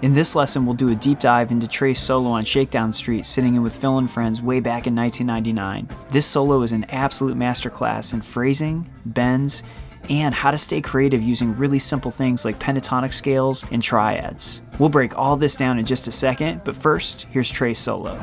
In this lesson, we'll do a deep dive into Trey's solo on Shakedown Street, sitting in with Phil and friends way back in 1999. This solo is an absolute masterclass in phrasing, bends, and how to stay creative using really simple things like pentatonic scales and triads. We'll break all this down in just a second, but first, here's Trey's solo.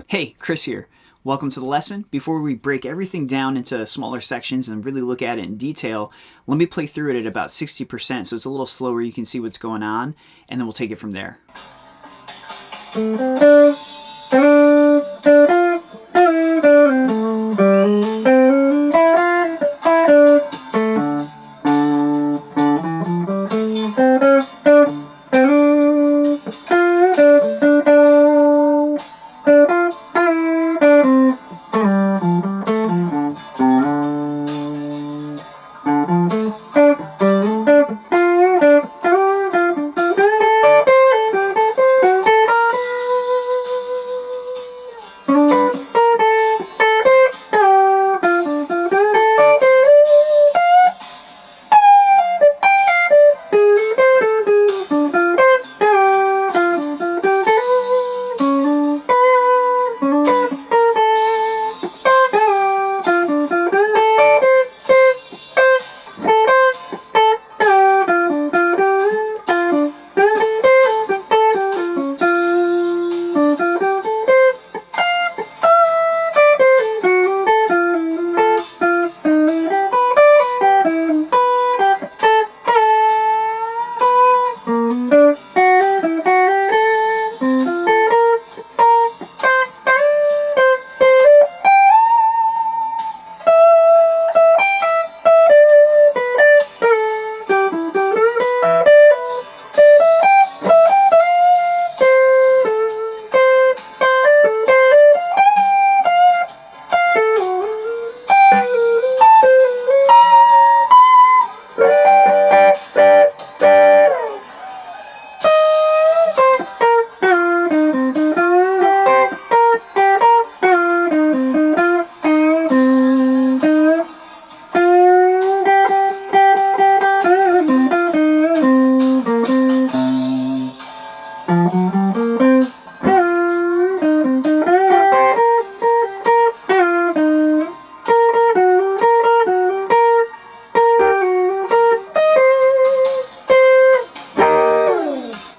Hey, Chris here. Welcome to the lesson. Before we break everything down into smaller sections and really look at it in detail, let me play through it at about 60%, so it's a little slower, you can see what's going on, and then we'll take it from there.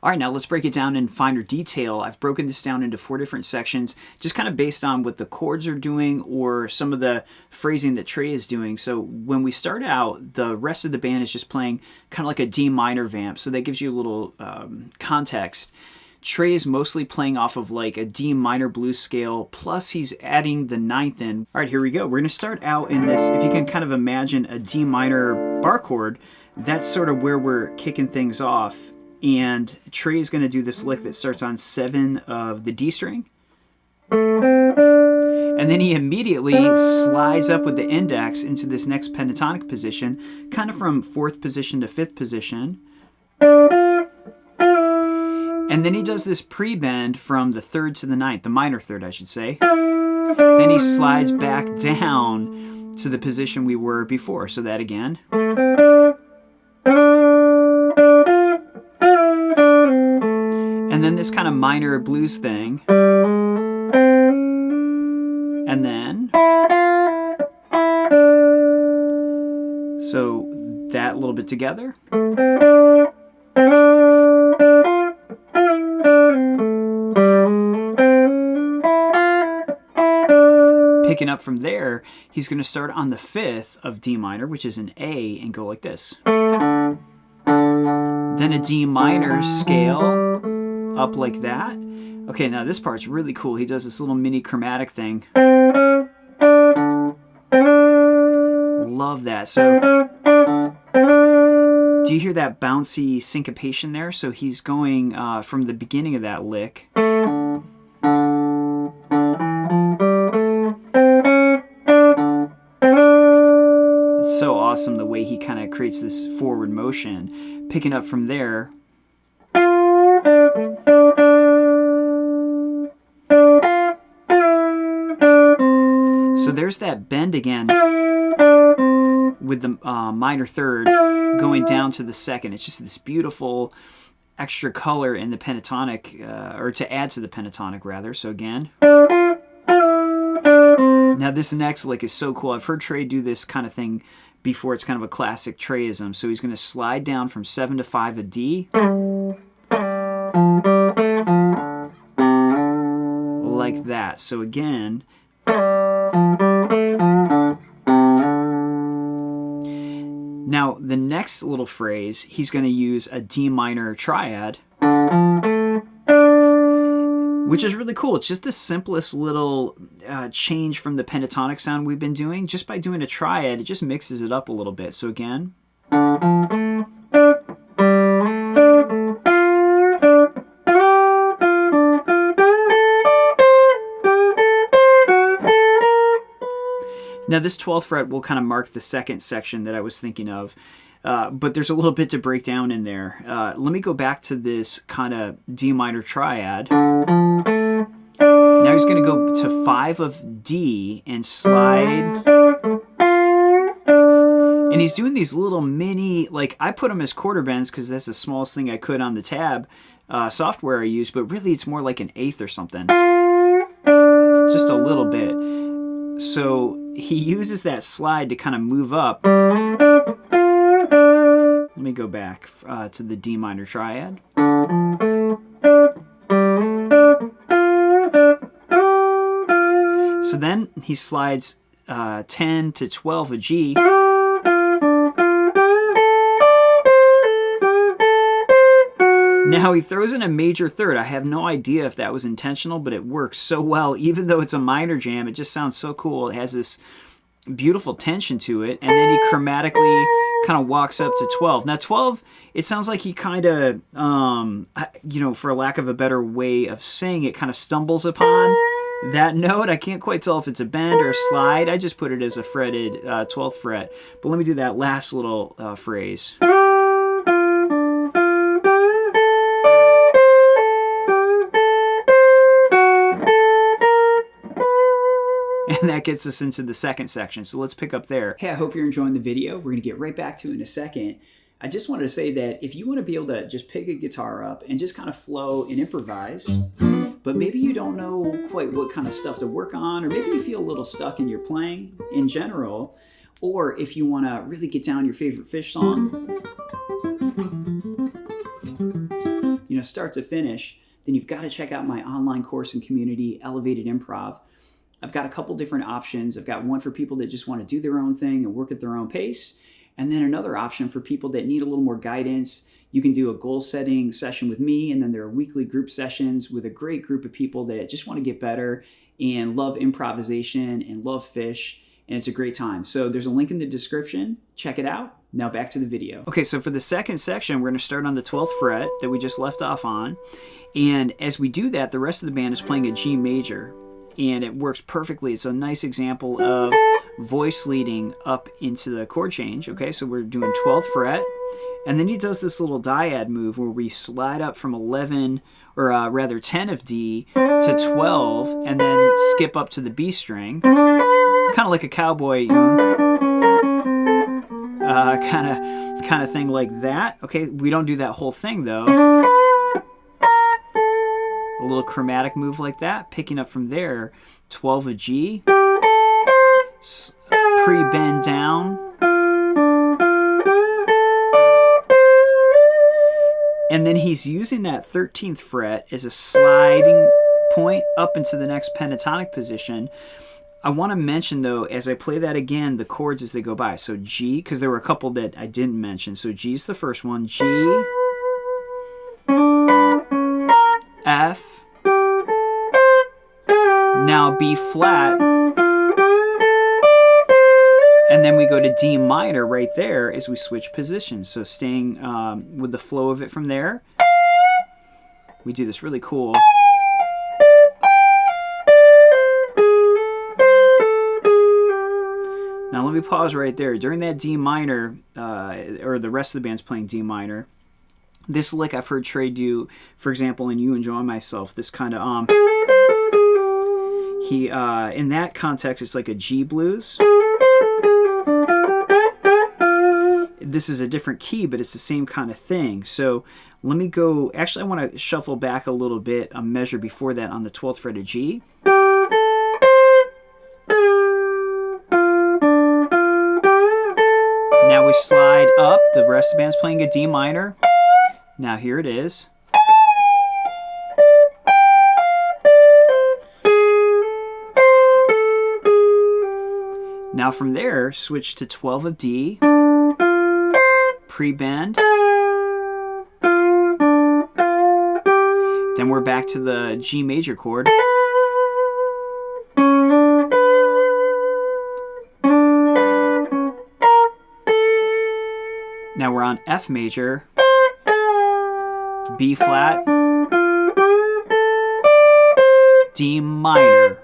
All right, now let's break it down in finer detail. I've broken this down into 4 different sections, just kind of based on what the chords are doing or some of the phrasing that Trey is doing. So when we start out, the rest of the band is just playing kind of like a D minor vamp, so that gives you a little context. Trey is mostly playing off of like a D minor blues scale, plus he's adding the 9th in. All right, here we go. We're going to start out in this, if you can kind of imagine a D minor bar chord, that's sort of where we're kicking things off. And Trey is going to do this lick that starts on 7 of the D string. And then he immediately slides up with the index into this next pentatonic position, kind of from 4th position to 5th position. And then he does this pre-bend from the 3rd to the 9th, the minor 3rd, I should say. Then he slides back down to the position we were before. So that again. And then this kind of minor blues thing. And then, so that little bit together. Picking up from there, he's going to start on the 5th of D minor, which is an A, and go like this. Then a D minor scale up like that. Okay, now this part's really cool. He does this little mini chromatic thing. Love that. So, do you hear that bouncy syncopation there? So he's going from the beginning of that lick. It's so awesome the way he kind of creates this forward motion. Picking up from there. So there's that bend again with the minor 3rd going down to the 2nd. It's just this beautiful extra color in the pentatonic, or to add to the pentatonic rather. So again. Now this next lick is so cool. I've heard Trey do this kind of thing before. It's kind of a classic Treyism. So he's going to slide down from 7 to 5 a D. Like that. So again. Now, the next little phrase, he's going to use a D minor triad, which is really cool. It's just the simplest little change from the pentatonic sound we've been doing. Just by doing a triad, it just mixes it up a little bit. So again. Now this 12th fret will kind of mark the 2nd section that I was thinking of, but there's a little bit to break down in there. Let me go back to this kind of D minor triad. Now he's going to go to 5 of D and slide. And he's doing these little mini, like I put them as quarter bends because that's the smallest thing I could on the tab software I use, but really it's more like an 1/8 or something. Just a little bit. So he uses that slide to kind of move up. Let me go back to the D minor triad. So then he slides 10 to 12 a G. Now he throws in a major 3rd. I have no idea if that was intentional, but it works so well. Even though it's a minor jam, it just sounds so cool. It has this beautiful tension to it. And then he chromatically kind of walks up to 12. Now 12, it sounds like he kind of, for lack of a better way of saying it, kind of stumbles upon that note. I can't quite tell if it's a bend or a slide. I just put it as a fretted 12th fret. But let me do that last little phrase. And that gets us into the 2nd section. So let's pick up there. Hey, I hope you're enjoying the video. We're going to get right back to it in a second. I just wanted to say that if you want to be able to just pick a guitar up and just kind of flow and improvise, but maybe you don't know quite what kind of stuff to work on, or maybe you feel a little stuck in your playing in general, or if you want to really get down your favorite Fish song, start to finish, then you've got to check out my online course and community, Elevated Improv. I've got a couple different options. I've got one for people that just want to do their own thing and work at their own pace. And then another option for people that need a little more guidance. You can do a goal setting session with me, and then there are weekly group sessions with a great group of people that just want to get better and love improvisation and love Fish. And it's a great time. So there's a link in the description. Check it out. Now back to the video. Okay, so for the 2nd section, we're going to start on the 12th fret that we just left off on. And as we do that, the rest of the band is playing a G major. And it works perfectly. It's a nice example of voice leading up into the chord change. Okay, so we're doing 12th fret. And then he does this little dyad move where we slide up from 11, or rather 10 of D to 12, and then skip up to the B string. kind of like a cowboy, kind of thing like that. Okay, we don't do that whole thing though. A little chromatic move like that, picking up from there, 12 of G, pre-bend down, and then he's using that 13th fret as a sliding point up into the next pentatonic position. I want to mention though, as I play that again, the chords as they go by. So G, because there were a couple that I didn't mention. So G's the first one, G, F, now B flat, and then we go to D minor right there as we switch positions. So staying with the flow of it from there, we do this really cool. Now let me pause right there. During that D minor, or the rest of the band's playing D minor, this lick I've heard Trey do, for example, in You Enjoy Myself, this kind of he in that context it's like a G blues. This is a different key, but it's the same kind of thing. So let me go, actually I want to shuffle back a little bit, a measure before that on the 12th fret of G. Now we slide up, the rest of the band's playing a D minor. Now here it is. Now from there, switch to 12 of D, pre-bend. Then we're back to the G major chord. Now we're on F major, B flat, D minor.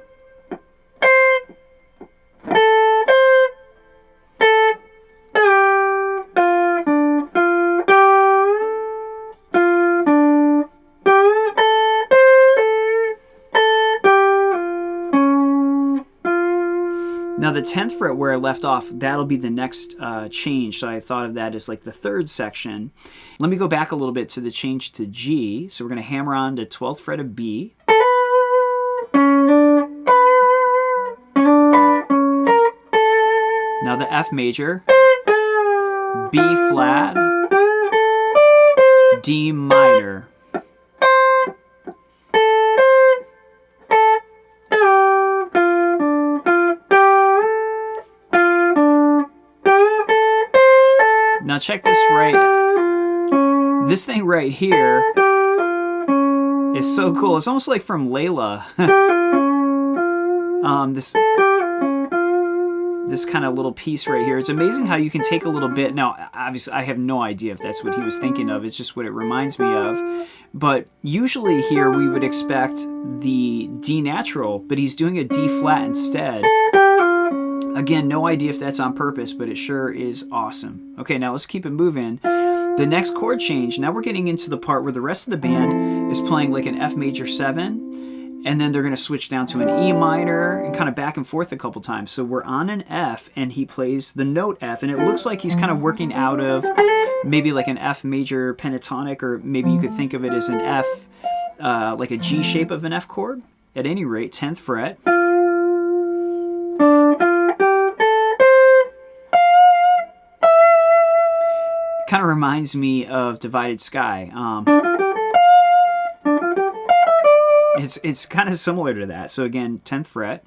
Now the 10th fret where I left off, that'll be the next change. So I thought of that as like the third section. Let me go back a little bit to the change to G. So we're going to hammer on to 12th fret of B. Now the F major, B flat, D minor. Now check this right. This thing right here is so cool. It's almost like from Layla. This kind of little piece right here. It's amazing how you can take a little bit. Now, obviously, I have no idea if that's what he was thinking of. It's just what it reminds me of. But usually here we would expect the D natural, but he's doing a D flat instead. Again, no idea if that's on purpose, but it sure is awesome. Okay, now let's keep it moving. The next chord change, now we're getting into the part where the rest of the band is playing like an F major 7, and then they're going to switch down to an E minor and kind of back and forth a couple times. So we're on an F, and he plays the note F, and it looks like he's kind of working out of maybe like an F major pentatonic, or maybe you could think of it as an F, like a G shape of an F chord. At any rate, 10th fret. Kind of reminds me of Divided Sky. It's kind of similar to that. So again, 10th fret.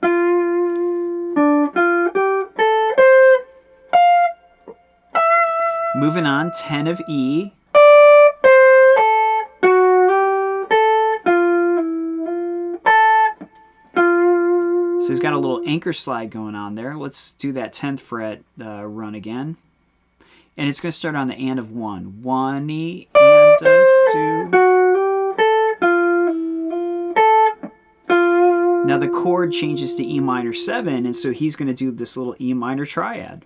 Moving on, 10 of E. So he's got a little anchor slide going on there. Let's do that 10th fret run again. And it's going to start on the and of 1. 1 E and a 2. Now the chord changes to E minor 7, and so he's going to do this little E minor triad.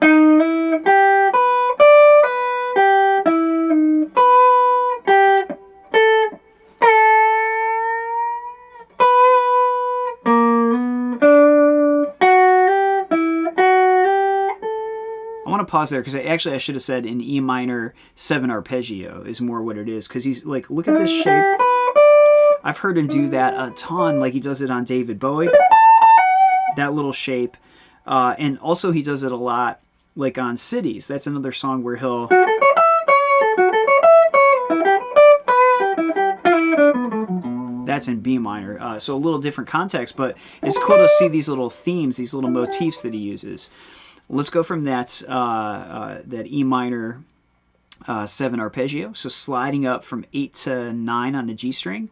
to pause there because I should have said an E minor 7 arpeggio is more what it is, because he's like, look at this shape. I've heard him do that a ton, like he does it on David Bowie, that little shape. And also he does it a lot like on Cities. That's another song where he'll... That's in B minor, so a little different context, but it's cool to see these little themes, these little motifs that he uses. Let's go from that E minor 7 arpeggio, so sliding up from 8 to 9 on the G string.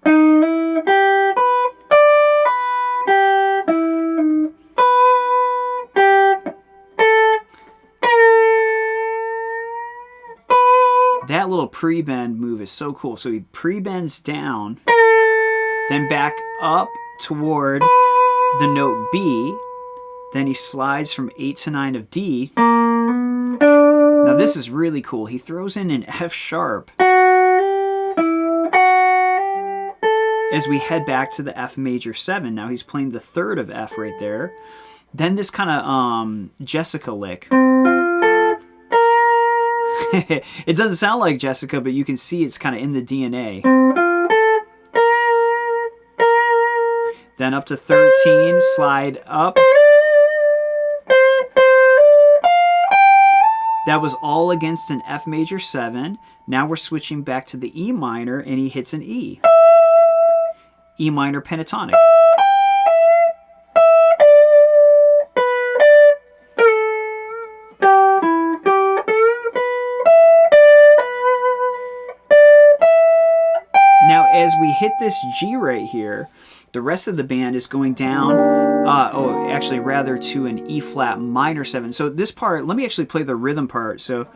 That little pre-bend move is so cool. So he pre-bends down, then back up toward the note B, then he slides from 8 to 9 of D. Now this is really cool. He throws in an F sharp as we head back to the F major 7. Now he's playing the 3rd of F right there. Then this kind of Jessica lick. It doesn't sound like Jessica, but you can see it's kind of in the DNA. Then up to 13, slide up. That was all against an F major 7. Now we're switching back to the E minor, and he hits an E. E minor pentatonic. Now, as we hit this G right here, the rest of the band is going down, to an E flat minor 7. So this part, let me actually play the rhythm part. So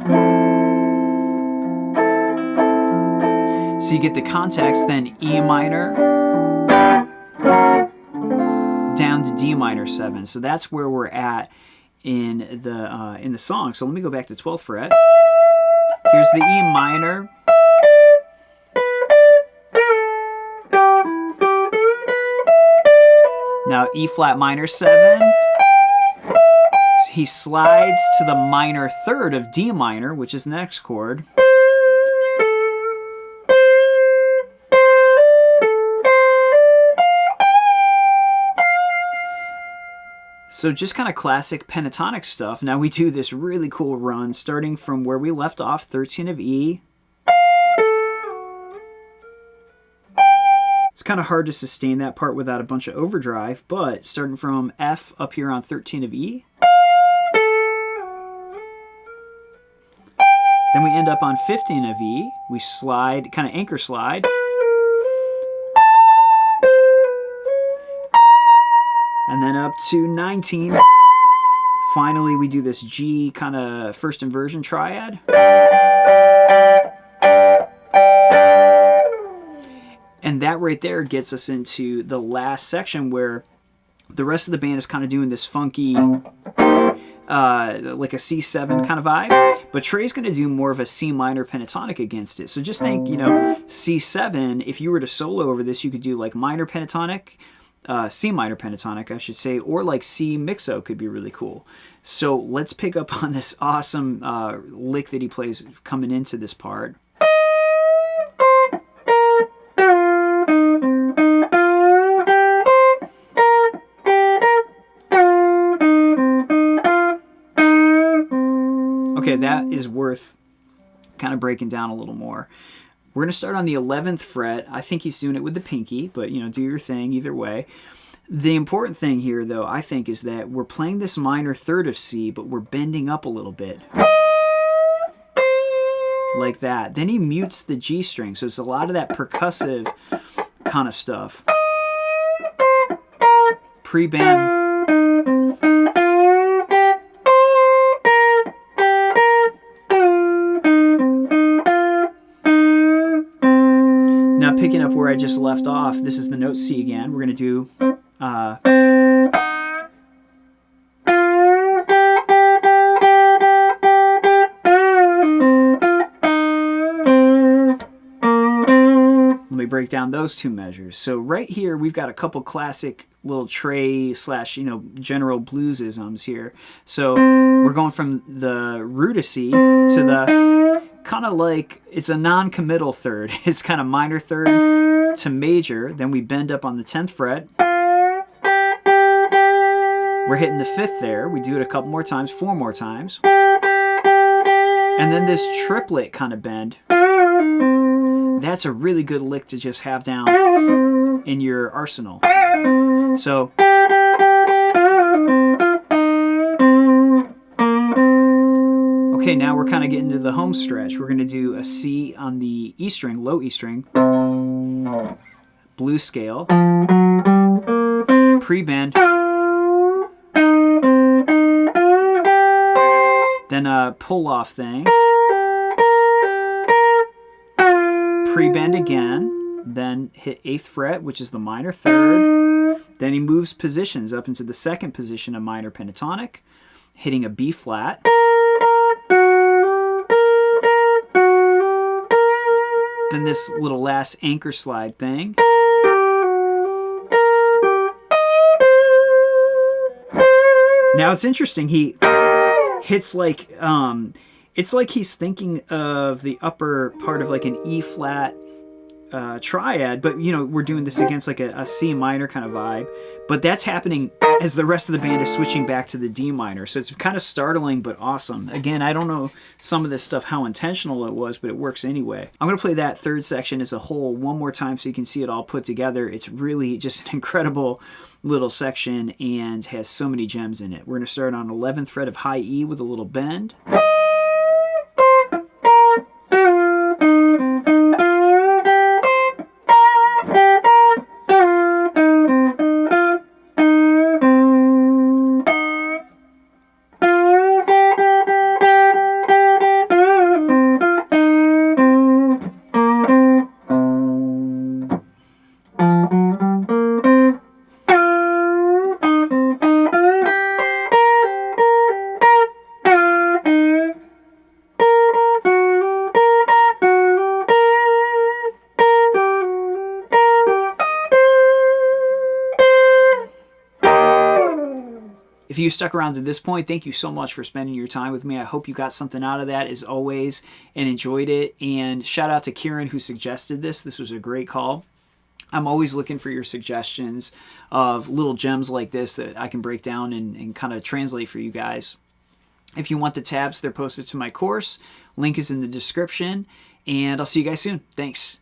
you get the context, then E minor, down to D minor 7. So that's where we're at in the song. So let me go back to 12th fret. Here's the E minor. Now E flat minor 7, he slides to the minor 3rd of D minor, which is the next chord. So just kind of classic pentatonic stuff. Now we do this really cool run starting from where we left off, 13 of E. It's kind of hard to sustain that part without a bunch of overdrive, but starting from F up here on 13 of E. Then we end up on 15 of E. We slide, kind of anchor slide. And then up to 19. Finally, we do this G kind of first inversion triad. And that right there gets us into the last section where the rest of the band is kind of doing this funky, like a C7 kind of vibe. But Trey's going to do more of a C minor pentatonic against it. So just think, C7, if you were to solo over this, you could do like minor pentatonic, C minor pentatonic, I should say, or like C mixo could be really cool. So let's pick up on this awesome lick that he plays coming into this part. Okay, that is worth kind of breaking down a little more. We're going to start on the 11th fret. I think he's doing it with the pinky, but do your thing either way. The important thing here, though, I think, is that we're playing this minor 3rd of C, but we're bending up a little bit. Like that. Then he mutes the G string, so it's a lot of that percussive kind of stuff. Pre-bend. Now picking up where I just left off, this is the note C again. We're going to do... Let me break down those two measures. So right here, we've got a couple classic little Trey / general bluesisms here. So we're going from the root of C to the kind of like, it's a non-committal third. It's kind of minor third to major. Then we bend up on the 10th fret. We're hitting the 5th there. We do it a couple more times, 4 more times. And then this triplet kind of bend. That's a really good lick to just have down in your arsenal. So, okay, now we're kind of getting to the home stretch. We're going to do a C on the E string, low E string, blues scale, pre-bend, then a pull-off thing, pre-bend again, then hit 8th fret, which is the minor third. Then he moves positions up into the 2nd position of minor pentatonic, hitting a B flat. Then this little last anchor slide thing. Now it's interesting, he hits like, it's like he's thinking of the upper part of like an E flat triad, but you know, we're doing this against like a C minor kind of vibe, but that's happening as the rest of the band is switching back to the D minor. So it's kind of startling, but awesome. Again, I don't know some of this stuff, how intentional it was, but it works anyway. I'm going to play that third section as a whole one more time so you can see it all put together. It's really just an incredible little section and has so many gems in it. We're going to start on 11th fret of high E with a little bend. If you stuck around to this point, thank you so much for spending your time with me. I hope you got something out of that as always and enjoyed it. And shout out to Kieran who suggested this. This was a great call. I'm always looking for your suggestions of little gems like this that I can break down and kind of translate for you guys. If you want the tabs, they're posted to my course. Link is in the description. And I'll see you guys soon. Thanks.